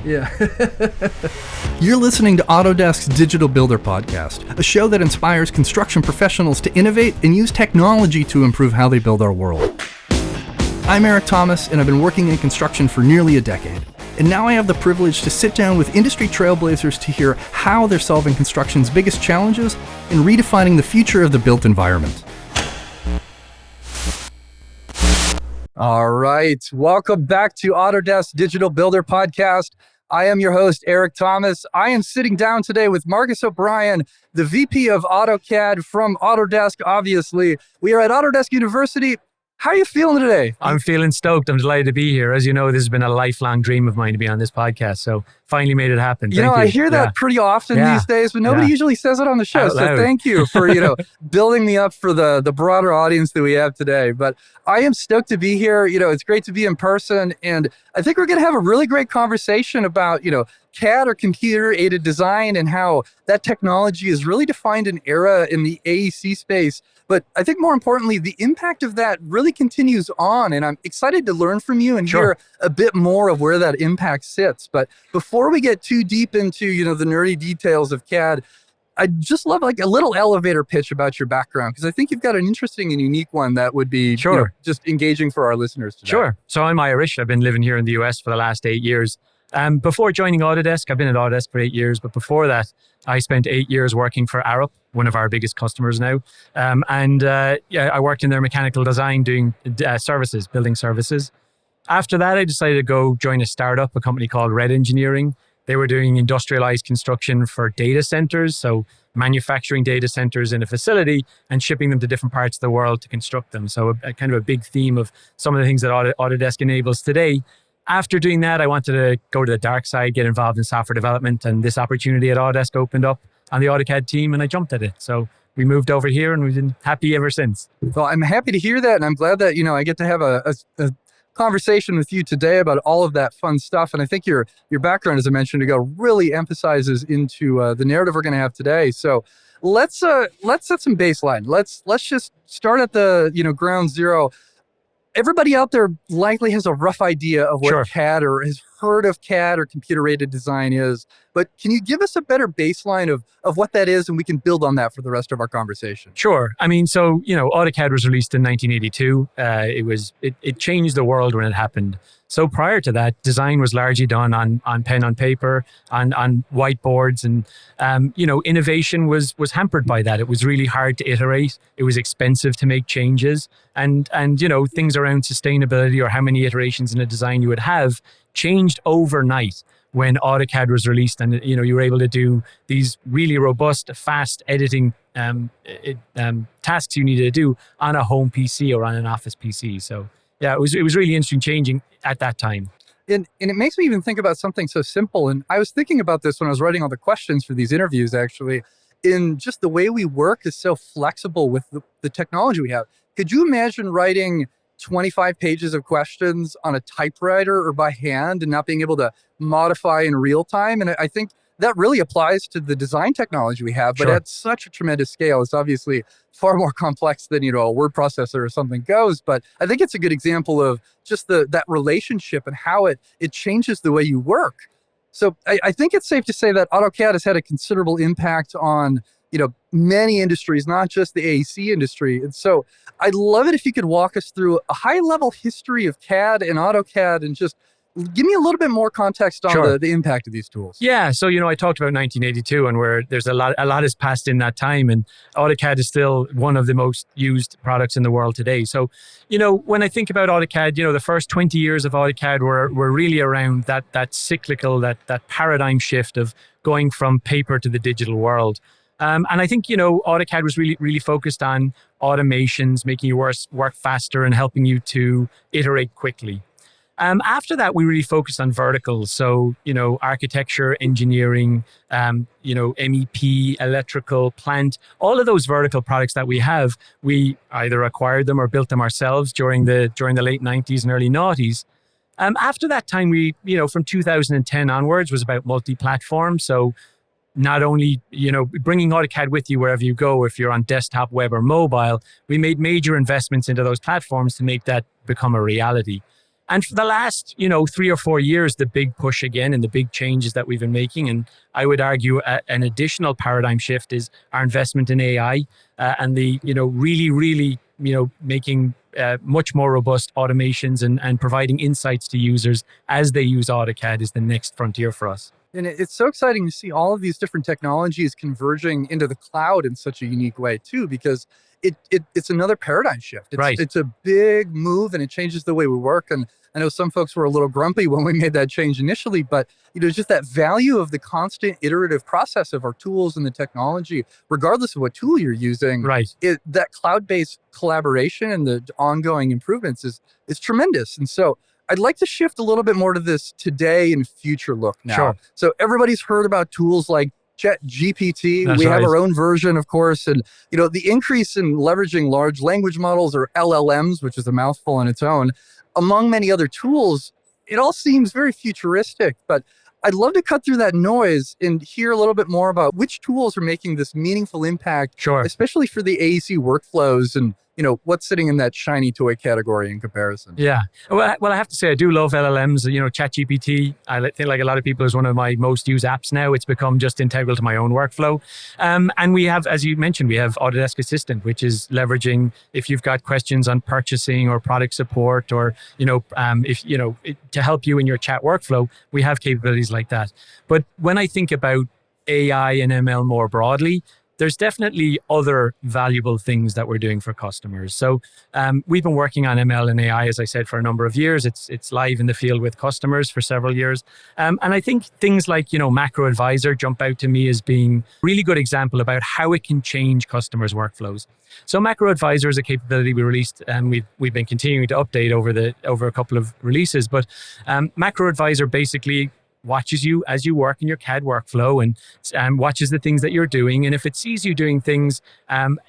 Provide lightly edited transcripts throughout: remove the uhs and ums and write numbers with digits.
Yeah. You're listening to Autodesk's Digital Builder Podcast, a show that inspires construction professionals to innovate and use technology to improve how they build our world. I'm Eric Thomas, and I've been working in construction for nearly a decade. And now I have the privilege to sit down with industry trailblazers to hear how they're solving construction's biggest challenges and redefining the future of the built environment. All right. Welcome back to Autodesk Digital Builder Podcast. I am your host, Eric Thomas. I am sitting down today with Marcus O'Brien, the VP of AutoCAD from Autodesk, obviously. We are at Autodesk University. How are you feeling today? I'm feeling stoked. I'm delighted to be here. As you know, this has been a lifelong dream of mine to be on this podcast. So finally made it happen. Thank you. I hear that pretty often these days, but nobody usually says it on the show. So thank you for, building me up for the broader audience that we have today. But I am stoked to be here. It's great to be in person. And I think we're going to have a really great conversation about, CAD or computer-aided design and how that technology has really defined an era in the AEC space. But I think more importantly, the impact of that really continues on. And I'm excited to learn from you and hear a bit more of where that impact sits. But before we get too deep into, the nerdy details of CAD, I'd just love like a little elevator pitch about your background, because I think you've got an interesting and unique one that would be just engaging for our listeners today. Sure. So I'm Irish. I've been living here in the US for the last 8 years. Before joining Autodesk, I've been at Autodesk for 8 years, but before that, I spent 8 years working for Arup, one of our biggest customers now. I worked in their mechanical design doing services, building services. After that, I decided to go join a startup, a company called Red Engineering. They were doing industrialized construction for data centers, so manufacturing data centers in a facility and shipping them to different parts of the world to construct them. So a kind of a big theme of some of the things that Autodesk enables today. After doing that, I wanted to go to the dark side, get involved in software development, and this opportunity at Autodesk opened up on the AutoCAD team, and I jumped at it. So we moved over here, and we've been happy ever since. Well, I'm happy to hear that, and I'm glad that I get to have a conversation with you today about all of that fun stuff. And I think your background, as I mentioned ago, really emphasizes into the narrative we're going to have today. So let's set some baseline. Let's just start at the ground zero. Everybody out there likely has a rough idea of what CAD or has heard of CAD or computer-aided design is, but can you give us a better baseline of what that is, and we can build on that for the rest of our conversation? Sure. I mean, so, AutoCAD was released in 1982. It changed the world when it happened. So prior to that, design was largely done on pen on paper, on whiteboards, and innovation was hampered by that. It was really hard to iterate. It was expensive to make changes, and things around sustainability or how many iterations in a design you would have changed overnight when AutoCAD was released, and you were able to do these really robust, fast editing tasks you needed to do on a home PC or on an office PC. So. Yeah, it was really interesting changing at that time. And it makes me even think about something so simple. And I was thinking about this when I was writing all the questions for these interviews, actually, in just the way we work is so flexible with the technology we have. Could you imagine writing 25 pages of questions on a typewriter or by hand and not being able to modify in real time? And I think that really applies to the design technology we have, but at such a tremendous scale. It's obviously far more complex than, a word processor or something goes. But I think it's a good example of just that relationship and how it changes the way you work. So I think it's safe to say that AutoCAD has had a considerable impact on, many industries, not just the AEC industry. And so I'd love it if you could walk us through a high-level history of CAD and AutoCAD and just give me a little bit more context on the impact of these tools. Yeah, so I talked about 1982 and where there's a lot has passed in that time, and AutoCAD is still one of the most used products in the world today. So, when I think about AutoCAD, the first 20 years of AutoCAD were really around that cyclical, that paradigm shift of going from paper to the digital world. And I think, AutoCAD was really focused on automations, making you work faster and helping you to iterate quickly. After that, we really focused on verticals. So, architecture, engineering, MEP, electrical, plant, all of those vertical products that we have, we either acquired them or built them ourselves during the late 90s and early noughties. After that time, we, from 2010 onwards was about multi-platform. So not only, bringing AutoCAD with you wherever you go, if you're on desktop, web, or mobile, we made major investments into those platforms to make that become a reality. And for the last, 3 or 4 years, the big push again and the big changes that we've been making, and I would argue an additional paradigm shift is our investment in AI and the, really, really, making much more robust automations and providing insights to users as they use AutoCAD is the next frontier for us. And it's so exciting to see all of these different technologies converging into the cloud in such a unique way too, because it's another paradigm shift. Right. It's a big move and it changes the way we work. And I know some folks were a little grumpy when we made that change initially, but just that value of the constant iterative process of our tools and the technology, regardless of what tool you're using, Right. That cloud-based collaboration and the ongoing improvements is tremendous. And so I'd like to shift a little bit more to this today and future look now. Sure. So everybody's heard about tools like ChatGPT. That's We have right. our own version, of course. And, the increase in leveraging large language models, or LLMs, which is a mouthful on its own, among many other tools, it all seems very futuristic. But I'd love to cut through that noise and hear a little bit more about which tools are making this meaningful impact, Sure. especially for the AEC workflows and what's sitting in that shiny toy category in comparison. Yeah. Well, I have to say, I do love LLMs. ChatGPT, I think like a lot of people, is one of my most used apps now. It's become just integral to my own workflow. And we have, as you mentioned, we have Autodesk Assistant, which is leveraging if you've got questions on purchasing or product support, or, to help you in your chat workflow, we have capabilities like that. But when I think about AI and ML more broadly, there's definitely other valuable things that we're doing for customers. So we've been working on ML and AI, as I said, for a number of years. It's live in the field with customers for several years. And I think things like, Macro Advisor jump out to me as being a really good example about how it can change customers' workflows. So Macro Advisor is a capability we released, and we've been continuing to update over a couple of releases. But Macro Advisor basically watches you as you work in your CAD workflow and watches the things that you're doing. And if it sees you doing things,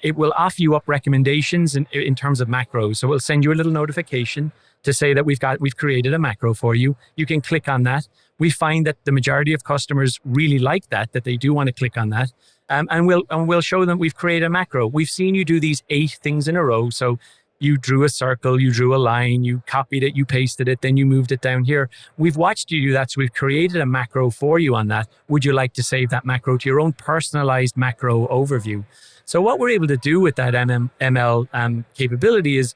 it will offer you up recommendations in terms of macros. So we'll send you a little notification to say that we've created a macro for you. You can click on that. We find that the majority of customers really like that they do want to click on that. And we'll show them we've created a macro. We've seen you do these 8 things in a row. So you drew a circle, you drew a line, you copied it, you pasted it, then you moved it down here. We've watched you do that, so we've created a macro for you on that. Would you like to save that macro to your own personalized macro overview? So what we're able to do with that ML capability is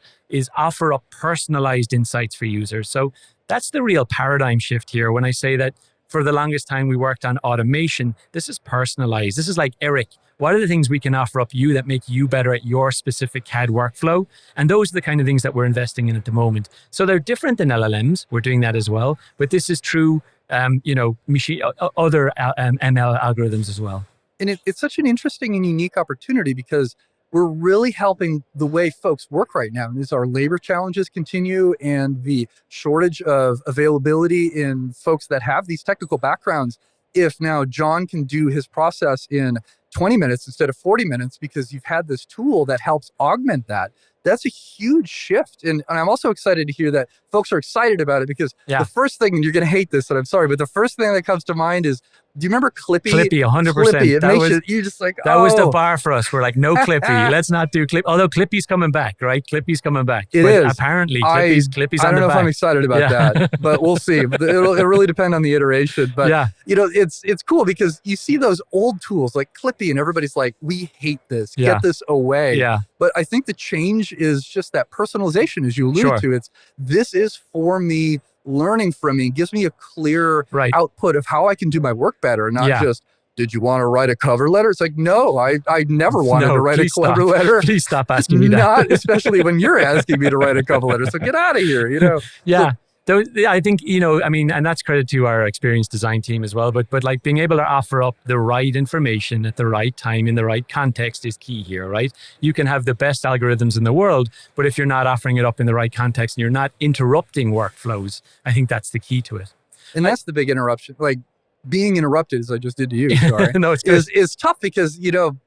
offer up personalized insights for users. So that's the real paradigm shift here. When I say that for the longest time we worked on automation, this is personalized. This is like, Eric, what are the things we can offer up you that make you better at your specific CAD workflow? And those are the kind of things that we're investing in at the moment. So they're different than LLMs. We're doing that as well. But this is true, other ML algorithms as well. And it's such an interesting and unique opportunity because we're really helping the way folks work right now. And as our labor challenges continue and the shortage of availability in folks that have these technical backgrounds, if now John can do his process in 20 minutes instead of 40 minutes because you've had this tool that helps augment that, that's a huge shift. And I'm also excited to hear that folks are excited about it because the first thing, and you're going to hate this, and I'm sorry, but the first thing that comes to mind is, do you remember Clippy? Clippy, 100%. Clippy. It makes you're just like, that was the bar for us. We're like, no Clippy. Let's not do Clippy. Although Clippy's coming back, right? Clippy's coming back. It is. Apparently, Clippy's I on don't the know back. if I'm excited about that, but we'll see. But it'll really depend on the iteration. But it's cool because you see those old tools like Clippy, and everybody's like, we hate this. Get this away. Yeah. But I think the change is just that personalization, as you alluded to. This is for me, learning from me, gives me a clear output of how I can do my work better, not just, did you want to write a cover letter? It's like, no, I never wanted to write a cover letter. Please stop asking me that. Not especially when you're asking me to write a cover letter. So get out of here, Yeah. I think, and that's credit to our experienced design team as well, but like being able to offer up the right information at the right time in the right context is key here, right? You can have the best algorithms in the world, but if you're not offering it up in the right context and you're not interrupting workflows, I think that's the key to it. And that's the big interruption. Like being interrupted, as I just did to you, sorry. No, it's good. Is tough because,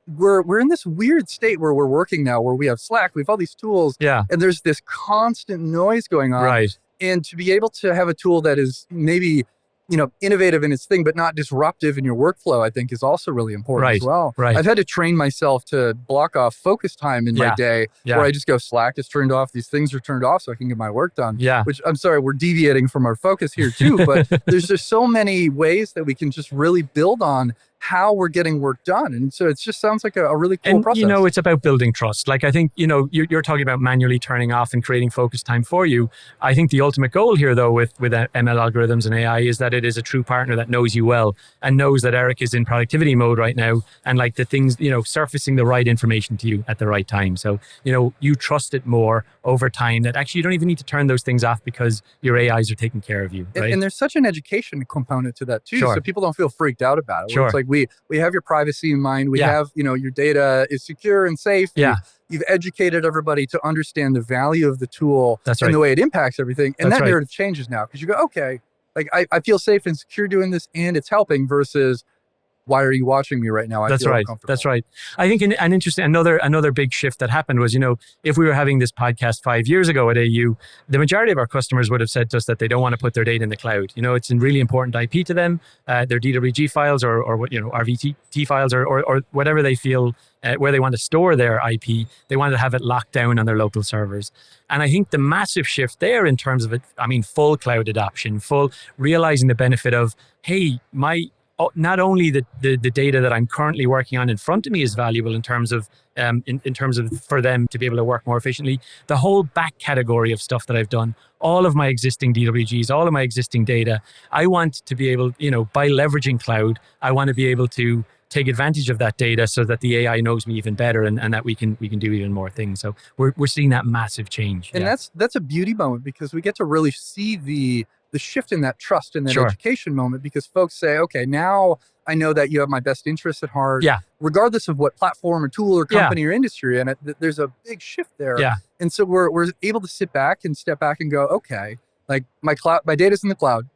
we're in this weird state where we're working now, where we have Slack, we have all these tools, and there's this constant noise going on. Right. And to be able to have a tool that is maybe innovative in its thing, but not disruptive in your workflow, I think is also really important as well. Right. I've had to train myself to block off focus time in my day where I just go, Slack is turned off, these things are turned off so I can get my work done. Which, I'm sorry, we're deviating from our focus here too, but there's just so many ways that we can just really build on how we're getting work done. And so it just sounds like a really cool process. It's about building trust. Like, I think, you're talking about manually turning off and creating focus time for you. I think the ultimate goal here, though, with ML algorithms and AI is that it is a true partner that knows you well and knows that Eric is in productivity mode right now. And like the things, surfacing the right information to you at the right time. So, you trust it more over time that actually you don't even need to turn those things off because your AIs are taking care of you. Right? And there's such an education component to that too. So people don't feel freaked out about it. It's like, we have your privacy in mind. We have, your data is secure and safe. You've educated everybody to understand the value of the tool and the way it impacts everything. And that narrative changes now because you go, okay, like I feel safe and secure doing this and it's helping versus why are you watching me right now? I feel uncomfortable. That's right. I think another big shift that happened was, if we were having this podcast 5 years ago at AU, the majority of our customers would have said to us that they don't want to put their data in the cloud. It's a really important IP to them, their DWG files or RVT files or whatever they feel where they want to store their IP. They want to have it locked down on their local servers. And I think the massive shift there in terms of it, full cloud adoption, full realizing the benefit of, hey, not only the data that I'm currently working on in front of me is valuable in terms of for them to be able to work more efficiently, the whole back category of stuff that I've done, all of my existing DWGs, all of my existing data, I want to be able, by leveraging cloud, I want to be able to take advantage of that data so that the AI knows me even better and that we can do even more things. So we're seeing that massive change. And that's a beauty moment because we get to really see the shift in that trust in that education moment because folks say, okay, now I know that you have my best interests at heart. Regardless of what platform or tool or company or industry in it, there's a big shift there. And so we're able to sit back and step back and go, okay, like my data's in the cloud.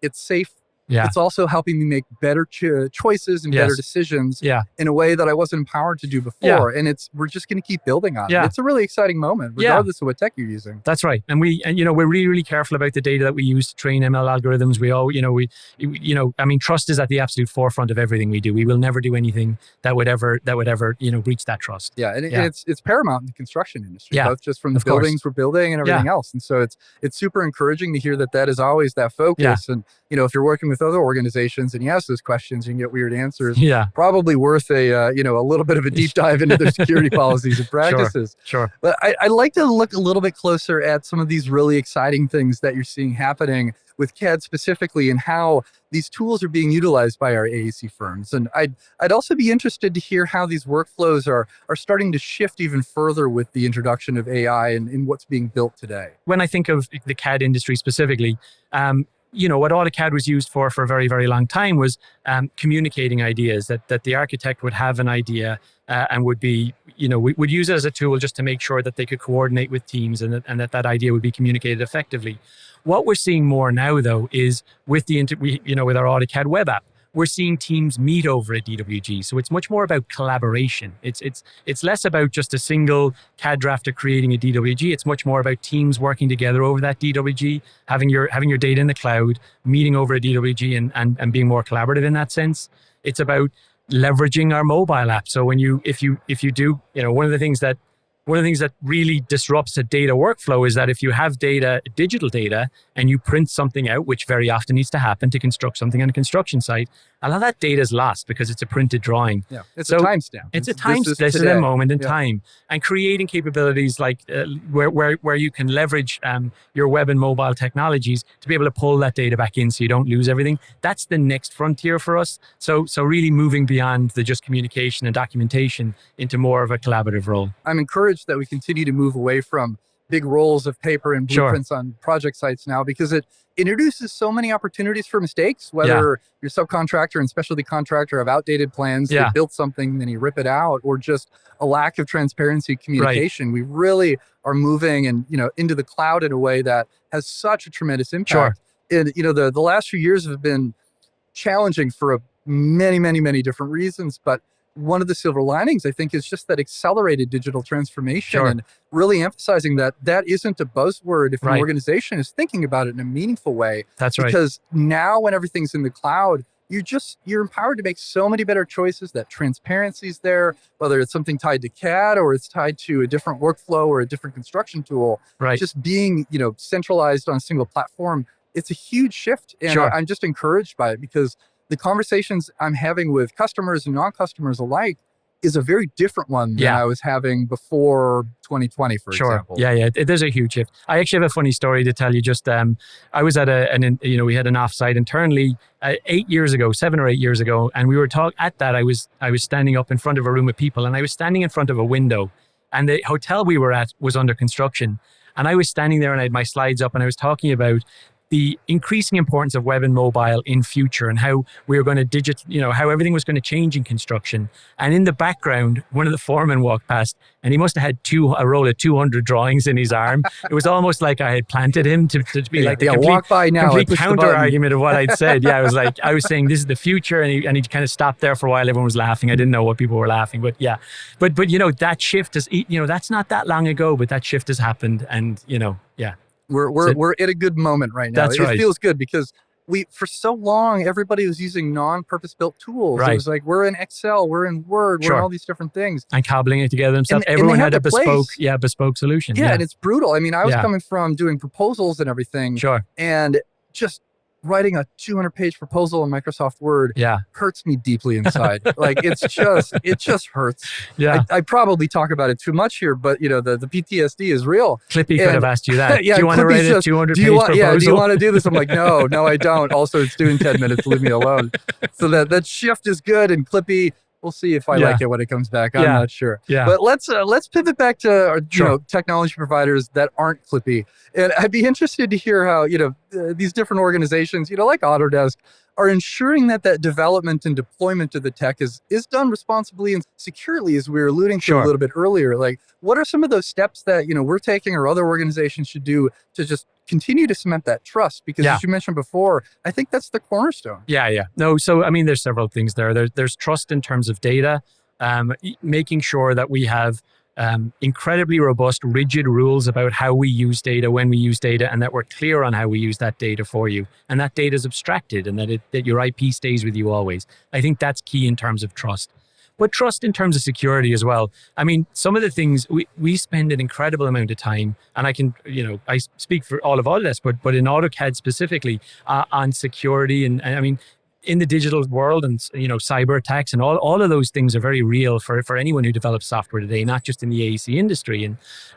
It's safe. It's also helping me make better choices and better decisions in a way that I wasn't empowered to do before. And we're just going to keep building on it. It's a really exciting moment, regardless of what tech you're using. That's right. And we're really, really careful about the data that we use to train ML algorithms. We all, trust is at the absolute forefront of everything we do. We will never do anything that would ever, breach that trust. And it's paramount in the construction industry, both just from the buildings we're building and everything else. And so it's super encouraging to hear that is always that focus. And, if you're working with other organizations and you ask those questions, you can get weird answers. Probably worth a little bit of a deep dive into their security policies and practices. Sure. But I'd like to look a little bit closer at some of these really exciting things that you're seeing happening with CAD specifically and how these tools are being utilized by our AEC firms. And I'd also be interested to hear how these workflows are starting to shift even further with the introduction of AI and what's being built today. When I think of the CAD industry specifically, what AutoCAD was used for a very, very long time was communicating ideas, that the architect would have an idea and would be, would use it as a tool just to make sure that they could coordinate with teams and that idea would be communicated effectively. What we're seeing more now, though, is with with our AutoCAD web app, we're seeing teams meet over a DWG. So it's much more about collaboration. It's less about just a single CAD drafter creating a DWG. It's much more about teams working together over that DWG, having your data in the cloud, meeting over a DWG and being more collaborative in that sense. It's about leveraging our mobile app. So if you do, one of the things that really disrupts a data workflow is that if you have digital data, and you print something out, which very often needs to happen to construct something on a construction site, a lot of that data is lost because it's a printed drawing. It's a timestamp. It's a timestamp. This is a moment in time. And creating capabilities like where you can leverage your web and mobile technologies to be able to pull that data back in so you don't lose everything. That's the next frontier for us. So really moving beyond the just communication and documentation into more of a collaborative role. I'm encouraged that we continue to move away from big rolls of paper and blueprints on project sites now because it introduces so many opportunities for mistakes, whether your subcontractor and specialty contractor have outdated plans, they built something, then you rip it out, or just a lack of transparency communication. We really are moving into the cloud in a way that has such a tremendous impact. And the last few years have been challenging for many different reasons, but one of the silver linings, I think, is just that accelerated digital transformation Sure. and really emphasizing that that isn't a buzzword if an Right. organization is thinking about it in a meaningful way. That's right. Because now when everything's in the cloud, you're empowered to make so many better choices. That transparency is there, whether it's something tied to CAD or it's tied to a different workflow or a different construction tool. Right. Just being, centralized on a single platform, it's a huge shift. And Sure. I'm just encouraged by it, because the conversations I'm having with customers and non-customers alike is a very different one than Yeah. I was having before 2020, for Sure. example. Yeah. There's a huge shift. I actually have a funny story to tell you. Just I was at we had an offsite internally 7 or 8 years ago, and we were at that. I was standing up in front of a room of people, and I was standing in front of a window, and the hotel we were at was under construction, and I was standing there, and I had my slides up, and I was talking about the increasing importance of web and mobile in future, and how we were going to how everything was going to change in construction. And in the background, one of the foremen walked past, and he must have had a roll of 200 drawings in his arm. It was almost like I had planted him to be like the walk by now, complete counter argument of what I'd said. Yeah, I was saying this is the future, and he kind of stopped there for a while. Everyone was laughing. I didn't know what people were laughing, but yeah, but that shift is, that's not that long ago, but that shift has happened, and yeah. We're at a good moment right now. That's right. It feels good because for so long, everybody was using non-purpose built tools. Right. It was like, we're in Excel, we're in Word, we're in all these different things. And cobbling it together themselves. And Everyone they had have a their bespoke solution. Yeah, and it's brutal. I mean, I was Yeah. coming from doing proposals and everything. Sure. And just writing a 200-page proposal in Microsoft Word hurts me deeply inside. Like, it just hurts. Yeah. I probably talk about it too much here, but the PTSD is real. Clippy could have asked you that. Yeah, do you want to write a 200-page proposal? Yeah, do you want to do this? I'm like, no, I don't. Also, it's due in 10 minutes. Leave me alone. So that shift is good. And Clippy, we'll see if I like it when it comes back. I'm not sure. Yeah. But let's pivot back to our, technology providers that aren't Clippy. And I'd be interested to hear how, these different organizations, like Autodesk, are ensuring that development and deployment of the tech is done responsibly and securely, as we were alluding to a little bit earlier. Like, what are some of those steps that, we're taking or other organizations should do to just continue to cement that trust? Because as you mentioned before, I think that's the cornerstone. Yeah. No, so I mean, there's several things there. There's trust in terms of data, making sure that we have incredibly robust, rigid rules about how we use data, when we use data, and that we're clear on how we use that data for you. And that data is abstracted, and that your IP stays with you always. I think that's key in terms of trust. But trust in terms of security as well. I mean, some of the things we spend an incredible amount of time, and I speak for all of Autodesk, but in AutoCAD specifically, on security. And I mean, in the digital world, and cyber attacks and all of those things are very real for anyone who develops software today, not just in the AEC industry.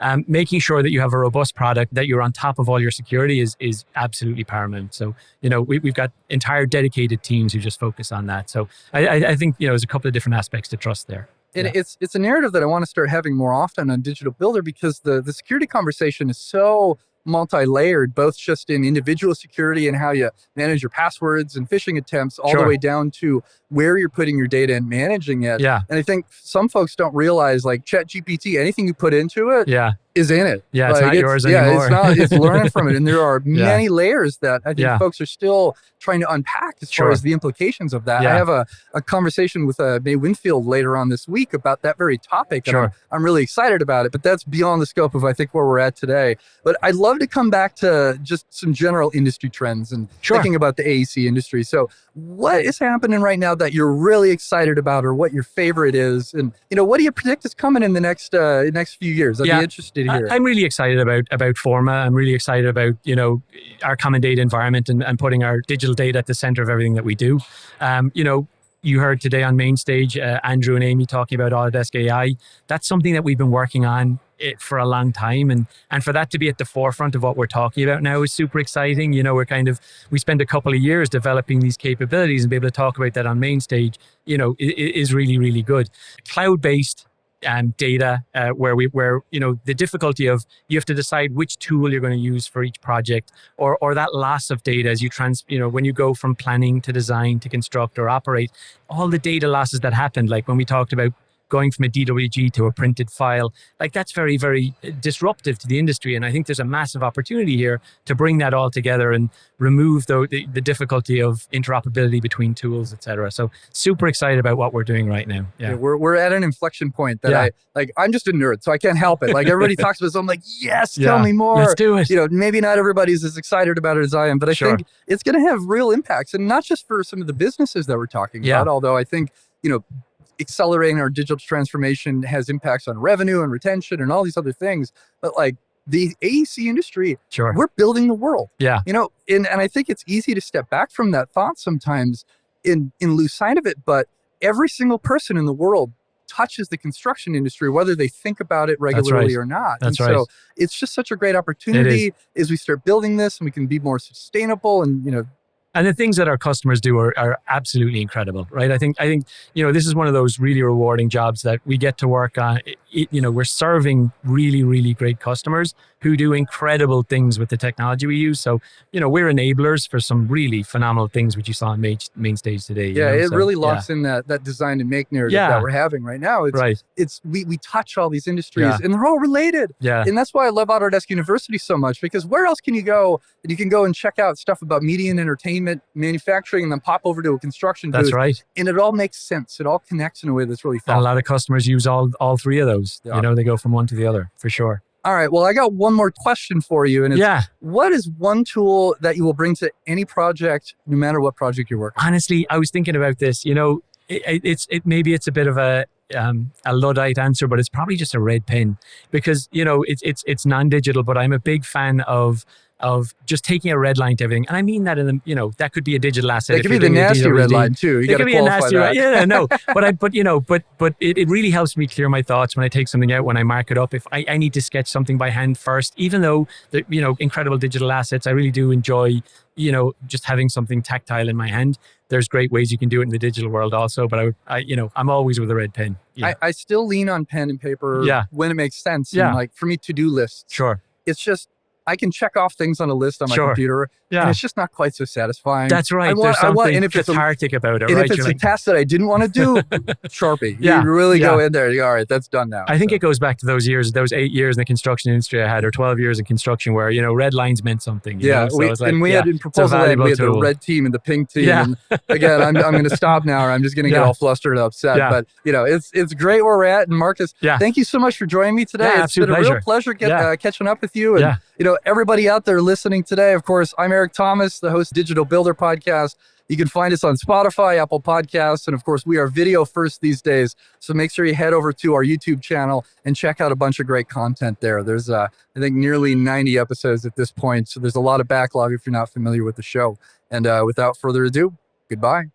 And making sure that you have a robust product, that you're on top of all your security is absolutely paramount. So we've got entire dedicated teams who just focus on that. So I think there's a couple of different aspects to trust there. And it's a narrative that I want to start having more often on Digital Builder, because the security conversation is so multi-layered, both just in individual security and how you manage your passwords and phishing attempts, all the way down to where you're putting your data and managing it. Yeah. And I think some folks don't realize, like ChatGPT, anything you put into it is in it. Yeah, like, it's not yours anymore. It's learning from it. And there are many layers that I think folks are still trying to unpack as far as the implications of that. I have a conversation with May Winfield later on this week about that very topic. And I'm really excited about it, but that's beyond the scope of, I think, where we're at today. But I'd love to come back to just some general industry trends and thinking about the AEC industry. So what is happening right now that you're really excited about, or what your favorite is? And, what do you predict is coming in the next few years? I'd be interested to hear. I'm really excited about Forma. I'm really excited about, our common data environment and putting our digital data at the center of everything that we do. You heard today on main stage, Andrew and Amy talking about Autodesk AI. That's something that we've been working on for a long time. And for that to be at the forefront of what we're talking about now is super exciting. We spent a couple of years developing these capabilities, and be able to talk about that on main stage, is really, really good. Cloud-based data, where the difficulty of, you have to decide which tool you're going to use for each project, or that loss of data as you when you go from planning to design to construct or operate, all the data losses that happened, like when we talked about going from a DWG to a printed file. Like that's very, very disruptive to the industry. And I think there's a massive opportunity here to bring that all together and remove the difficulty of interoperability between tools, et cetera. So super excited about what we're doing right now. Yeah. We're at an inflection point that I'm just a nerd, so I can't help it. Like everybody talks about it, so I'm like, yes, tell me more. Let's do it. Maybe not everybody's as excited about it as I am, but I think it's going to have real impacts, and not just for some of the businesses that we're talking about, although I think, accelerating our digital transformation has impacts on revenue and retention and all these other things. But like the AEC industry, we're building the world. Yeah. And I think it's easy to step back from that thought sometimes and lose sight of it. But every single person in the world touches the construction industry, whether they think about it regularly or not. So it's just such a great opportunity as we start building this, and we can be more sustainable and, and the things that our customers do are absolutely incredible, right? I think this is one of those really rewarding jobs that we get to work on. We're serving really, really great customers who do incredible things with the technology we use. So, we're enablers for some really phenomenal things, which you saw on main stage today. Yeah, it really locks in that design and make narrative that we're having right now. We touch all these industries and they're all related. Yeah. And that's why I love Autodesk University so much, because where else can you go? And you can go and check out stuff about media and entertainment, manufacturing, and then pop over to a construction booth. That's right. And it all makes sense. It all connects in a way that's really fun. And a lot of customers use all three of those. Yeah. They go from one to the other, for sure. All right. Well, I got one more question for you. And it's, what is one tool that you will bring to any project, no matter what project you're working on? Honestly, I was thinking about this. Maybe it's a bit of a Luddite answer, but it's probably just a red pen, because it's non-digital. But I'm a big fan of just taking a red line to everything, and I mean that in that could be a digital asset. It could be the nasty red line too. You got to qualify that. Yeah, no, but it really helps me clear my thoughts when I take something out, when I mark it up. If I need to sketch something by hand first, even though the incredible digital assets, I really do enjoy just having something tactile in my hand. There's great ways you can do it in the digital world also, but I'm always with a red pen. Yeah. I still lean on pen and paper when it makes sense. Yeah. And like for me, to-do lists. Sure. It's just, I can check off things on a list on my computer, and it's just not quite so satisfying. That's right. There's something cathartic about it, and right? if it's a task that I didn't want to do, Sharpie. You really go in there. You go, all right, that's done now. I think it goes back to those 8 years in the construction industry I had, or 12 years in construction, where red lines meant something. We had in proposal land, we had the red team and the pink team. Yeah. And again, I'm going to stop now, or I'm just going to get all flustered and upset. Yeah. But it's great where we're at. And Marcus, thank you so much for joining me today. It's been a real pleasure catching up with you. And everybody out there listening today, of course, I'm Eric Thomas, the host of Digital Builder Podcast. You can find us on Spotify, Apple Podcasts, and of course, we are video first these days. So make sure you head over to our YouTube channel and check out a bunch of great content there. There's, I think, nearly 90 episodes at this point. So there's a lot of backlog if you're not familiar with the show. And without further ado, goodbye.